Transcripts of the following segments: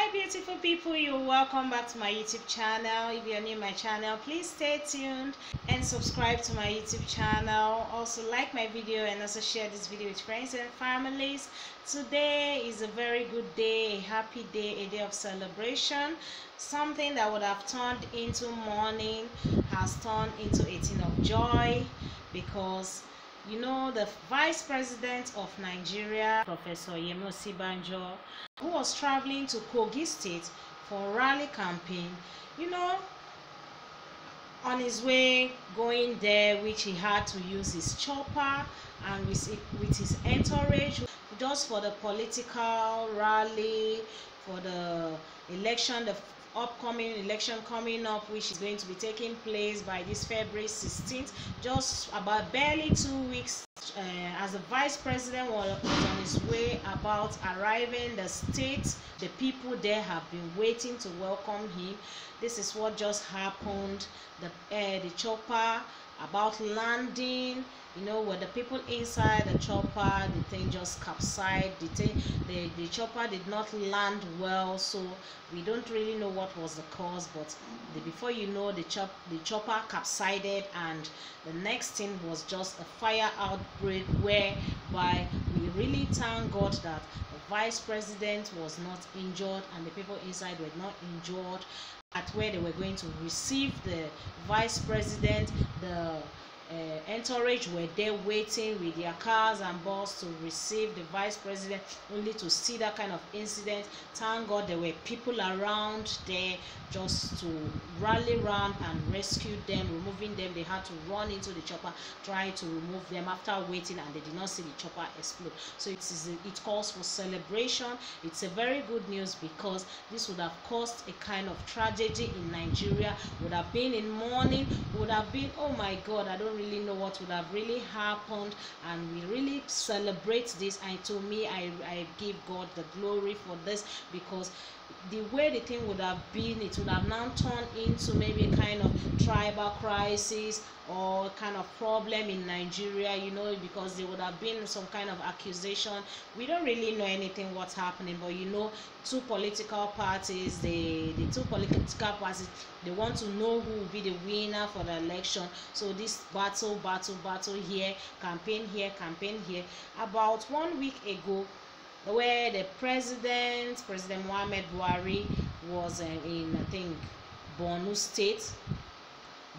Hi beautiful people, you're welcome back to my YouTube channel. If you're new to my channel, please stay tuned and subscribe to my YouTube channel. Also like my video and also share this video with friends and families. Today is a very good day, a happy day, a day of celebration. Something that would have turned into mourning has turned into a thing of joy, because you know the Vice President of Nigeria, Professor Osinbanjo, who was traveling to Kogi State for a rally campaign, on his way going there, which he had to use his chopper and with his entourage, just for the political rally, for the election, the upcoming election coming up, which is going to be taking place by this February 16th, just about barely 2 weeks as the vice president was on his way about arriving the state. The people there have been waiting to welcome him. This is what just happened. The chopper about landing, with the people inside the chopper, the thing just capsized. The chopper did not land well, so we don't really know what was the cause, but before you know, the chopper capsized, and the next thing was just a fire outbreak, whereby we really thank God that the vice president was not injured and the people inside were not injured. At where they were going to receive the vice president, the entourage were there waiting with their cars and buses to receive the vice president, only to see that kind of incident. Thank God there were people around there just to rally around and rescue them, removing them. They had to run into the chopper, try to remove them after waiting, and they did not see the chopper explode. So it calls for celebration. It's a very good news, because this would have caused a kind of tragedy in Nigeria, would have been in mourning, would have been, oh my God, I don't really know what would have really happened. And we really celebrate this, and to me, I give God the glory for this, because the way the thing would have been, it would have now turned into maybe a kind of tribal crisis or kind of problem in Nigeria, because there would have been some kind of accusation. We don't really know anything what's happening, but two political parties, the two political parties, they want to know who will be the winner for the election. So this battle here, campaign here. About 1 week ago, where the President Muhammad Buhari was in, I think, Borno State,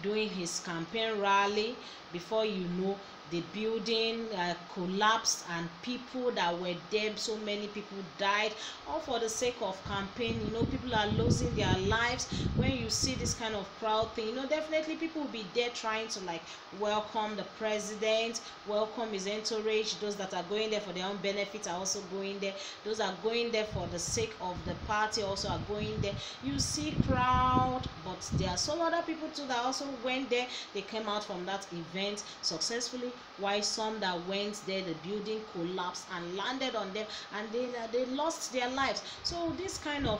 doing his campaign rally. Before you know, the building collapsed, and people that were there, so many people died, all for the sake of campaign. People are losing their lives. When you see this kind of crowd thing, definitely people will be there trying to welcome the president, welcome his entourage. Those that are going there for their own benefit are also going there. Those are going there for the sake of the party also are going there. You see crowd, but there are some other people too that also went there. They came out from that event successfully, while some that went there, the building collapsed and landed on them, and they lost their lives. So this kind of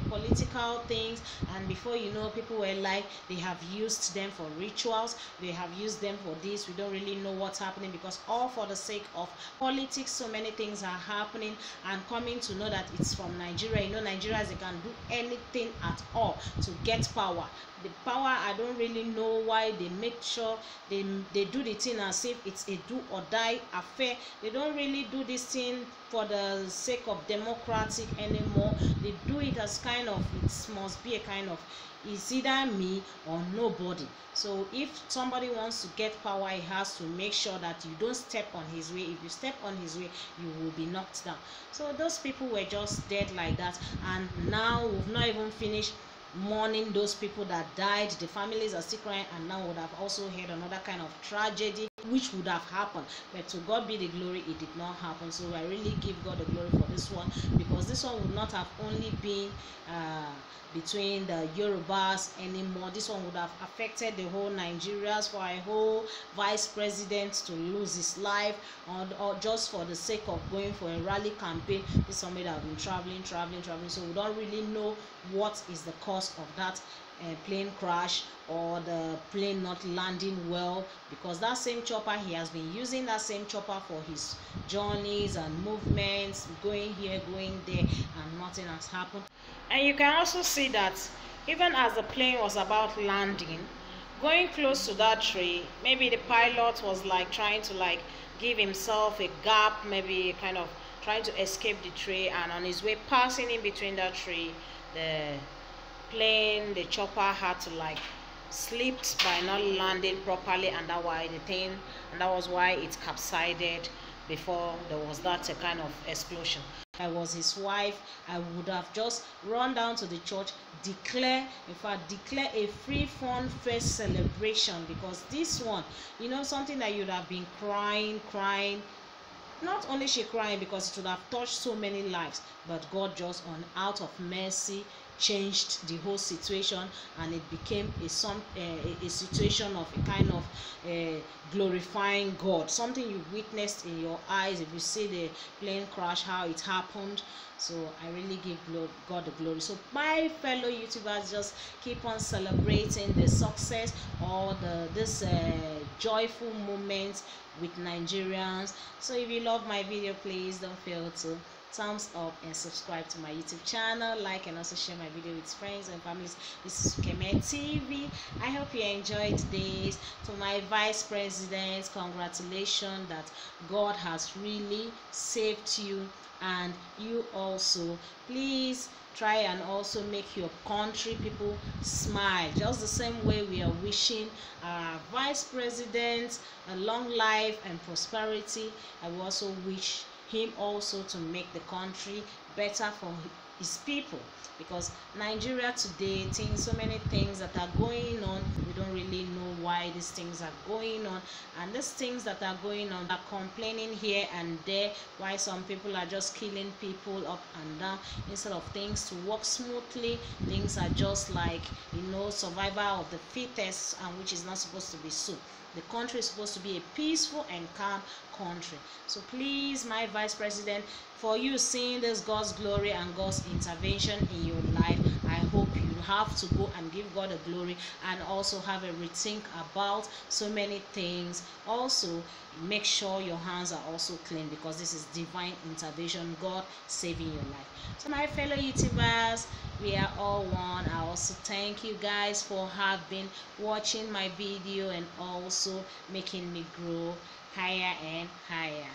political things, and before you know, people were like, they have used them for rituals, they have used them for this. We don't really know what's happening, because all for the sake of politics. So many things are happening, and coming to know that it's from Nigeria. Nigerians, they can do anything at all to get power. The power, I don't really know why they make sure they do the thing as if it's a do or die affair. They don't really do this thing for the sake of democratic anymore. They do it as kind of, it must be a kind of, it's either me or nobody. So if somebody wants to get power, he has to make sure that you don't step on his way. If you step on his way, you will be knocked down. So those people were just dead like that, and now we've not even finished mourning those people that died. The families are still crying, and now would have also had another kind of tragedy which would have happened, but to God be the glory, it did not happen. So I really give God the glory for this one, because this one would not have only been between the Yorubas anymore. This one would have affected the whole Nigerians, for a whole vice president to lose his life, or just for the sake of going for a rally campaign. This is somebody that have been traveling, so we don't really know what is the cause of that plane crash or the plane not landing well, because that same chopper, he has been using that same chopper for his journeys and movements, going here, going there, and nothing has happened. And you can also see that even as the plane was about landing, going close to that tree, maybe the pilot was like trying to like give himself a gap, maybe kind of trying to escape the tree, and on his way passing in between that tree, the plane, the chopper had to like slipped by not landing properly, and that was why it capsided before there was that kind of explosion. I was his wife, I would have just run down to the church, declare a free fun first celebration, because this one, you know, something that you'd have been crying, not only she crying because it would have touched so many lives, but God just out of mercy changed the whole situation, and it became a situation of a kind of glorifying God, something you witnessed in your eyes. If you see the plane crash, how it happened, so I really give God the glory. So my fellow YouTubers, just keep on celebrating the success or this joyful moments with Nigerians. So if you love my video, please don't fail to thumbs up and subscribe to my YouTube channel, like and also share my video with friends and families. This is Ukeme TV. I hope you enjoyed this. To my vice president, congratulations that God has really saved you, and you also please try and also make your country people smile, just the same way we are wishing our vice president a long life and prosperity. I will also wish him also to make the country better for his people, because Nigeria today, so many things that are going on, we don't really know why these things are going on, and these things that are going on are complaining here and there, why some people are just killing people up and down instead of things to work smoothly. Things are just like, you know, survival of the fittest, and which is not supposed to be so. The country is supposed to be a peaceful and calm country. So please, my vice president, for you seeing this God's glory and God's intervention in your life, I hope you have to go and give God the glory, and also have a rethink about so many things. Also make sure your hands are also clean, because this is divine intervention, God saving your life. So my fellow YouTubers, we are all one. I also thank you guys for having watching my video and also making me grow higher and higher.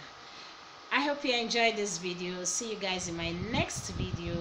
I hope you enjoyed this video. See you guys in my next video.